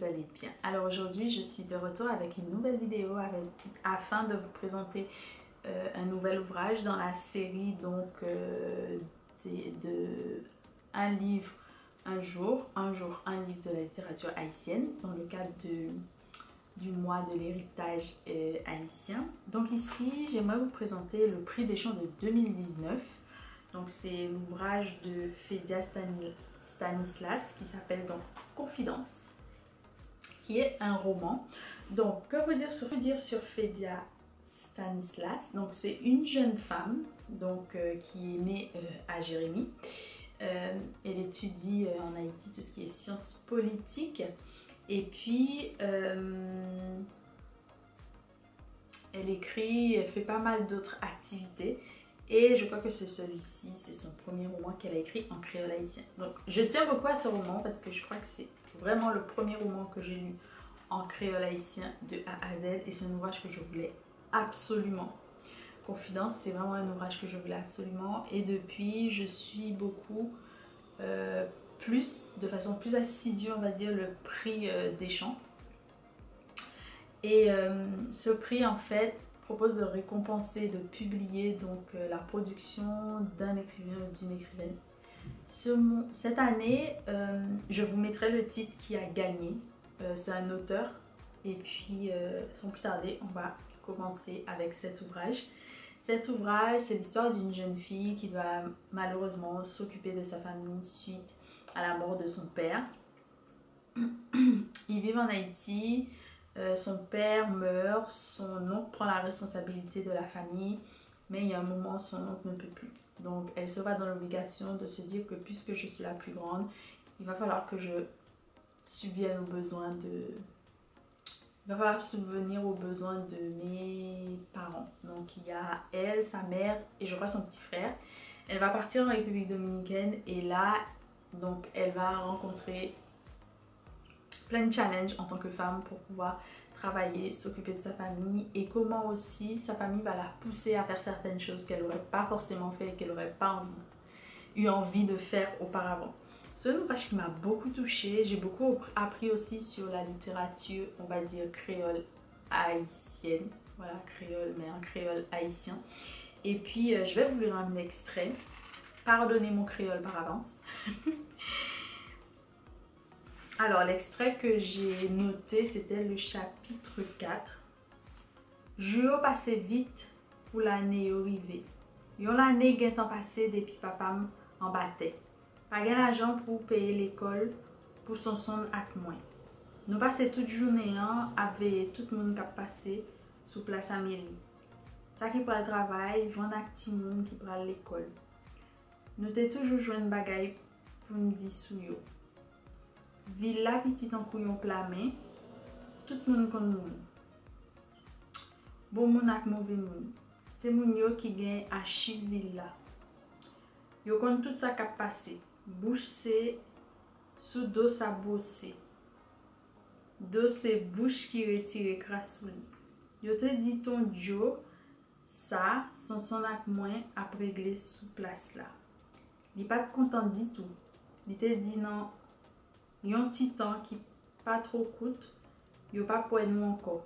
allez bien. Alors aujourd'hui je suis de retour avec une nouvelle vidéo afin de vous présenter un nouvel ouvrage dans la série donc de un livre un jour un livre de la littérature haïtienne dans le cadre du mois de l'héritage haïtien. Donc ici j'aimerais vous présenter le prix des chants de 2019. Donc c'est l'ouvrage de Fédia Stanislas qui s'appelle donc Confidence, qui est un roman. Donc que veut dire sur Fédia Stanislas? Donc c'est une jeune femme donc qui est née à Jérémie. Elle étudie en Haïti tout ce qui est sciences politiques et puis elle écrit, elle fait pas mal d'autres activités. Et je crois que c'est celui-ci, c'est son premier roman qu'elle a écrit en créole haïtien. Donc je tiens beaucoup à ce roman parce que je crois que c'est vraiment le premier roman que j'ai lu en créole haïtien de A à Z. Et c'est un ouvrage que je voulais absolument. Confidence, c'est vraiment un ouvrage que je voulais absolument. Et depuis, je suis beaucoup, de façon plus assidue, on va dire, le prix des chants. Et ce prix, en fait, propose de récompenser, de publier donc la production d'un écrivain ou d'une écrivaine. Cette année, je vous mettrai le titre qui a gagné. C'est un auteur. Et puis, sans plus tarder, on va commencer avec cet ouvrage. Cet ouvrage, c'est l'histoire d'une jeune fille qui doit malheureusement s'occuper de sa famille suite à la mort de son père. Ils vivent en Haïti. Son père meurt, son oncle prend la responsabilité de la famille, mais il y a un moment son oncle ne peut plus. Donc elle se voit dans l'obligation de se dire que puisque je suis la plus grande, il va falloir que je subvienne aux besoins il va falloir subvenir aux besoins de mes parents. Donc il y a elle, sa mère et je crois son petit frère. Elle va partir en République dominicaine et là, donc elle va rencontrer plein de challenges en tant que femme pour pouvoir travailler, s'occuper de sa famille et comment aussi sa famille va la pousser à faire certaines choses qu'elle n'aurait pas forcément fait et qu'elle n'aurait pas eu envie de faire auparavant. C'est un ouvrage qui m'a beaucoup touchée. J'ai beaucoup appris aussi sur la littérature, on va dire créole haïtienne. Voilà, créole, mais un créole haïtien. Et puis je vais vous lire un extrait. Pardonnez mon créole par avance. Alors, l'extrait que j'ai noté, c'était le chapitre 4. Juyo passe vite pour l'année arrivée. Yon l'année gen tan passé depuis papa en battait. Pas gen l'argent pour payer l'école pour son son ak moins. Nous passons toute journée à veiller tout le monde qui a passé sous place à mairie. Ça qui prend le travail, vend ak ti moun qui prend l'école. Nous t'ai toujours joué une bagaille pour nous dire sou yo. Villa petit en couillon plamé, tout le monde comme nous. Bon moun ak mauvais moun. C'est moun yo qui gagne à chiv villa. Yo kon tout ça qui a passé. Bouche c'est sous dos sa bossé. Dos c'est bouche qui retire crasouli. Yo te dit ton Joe, ça, son ak moins a réglé sous place là. Li pas content du tout. Li te dit non. Yon titan qui pas trop coûte, yo pas pour nous encore.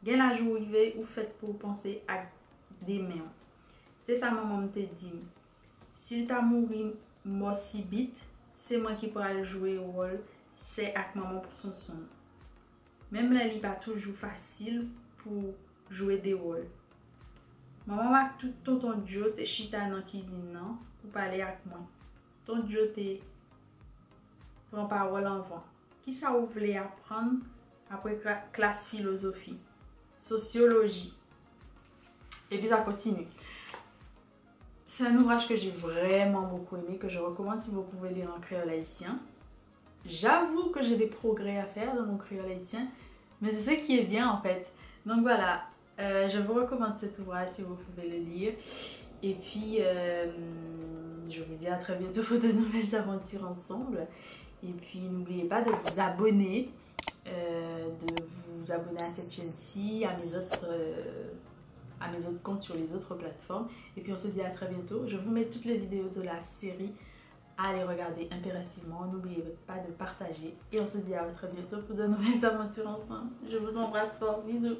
Gen la jour rive ou fait pour penser à des mains. C'est ça maman te dit. S'il t'a mouri mort si vite, c'est moi qui pourra jouer au rôle, c'est avec maman pour son son. Même là, il pas toujours facile pour jouer des rôles. Maman va tout ton Joe te chita dans cuisine non pour parler avec moi. Ton Joe te prend parole en vent. Qui ça vous voulez apprendre après classe philosophie, sociologie? Et puis ça continue. C'est un ouvrage que j'ai vraiment beaucoup aimé, que je recommande si vous pouvez lire en créole haïtien. J'avoue que j'ai des progrès à faire dans mon créole haïtien, mais c'est ce qui est bien en fait. Donc voilà, je vous recommande cet ouvrage si vous pouvez le lire. Et puis, je vous dis à très bientôt pour de nouvelles aventures ensemble. Et puis n'oubliez pas de vous abonner, à cette chaîne-ci, à mes autres comptes sur les autres plateformes. Et puis on se dit à très bientôt. Je vous mets toutes les vidéos de la série à aller regarder impérativement. N'oubliez pas de partager et on se dit à très bientôt pour de nouvelles aventures ensemble. Je vous embrasse fort, bisous.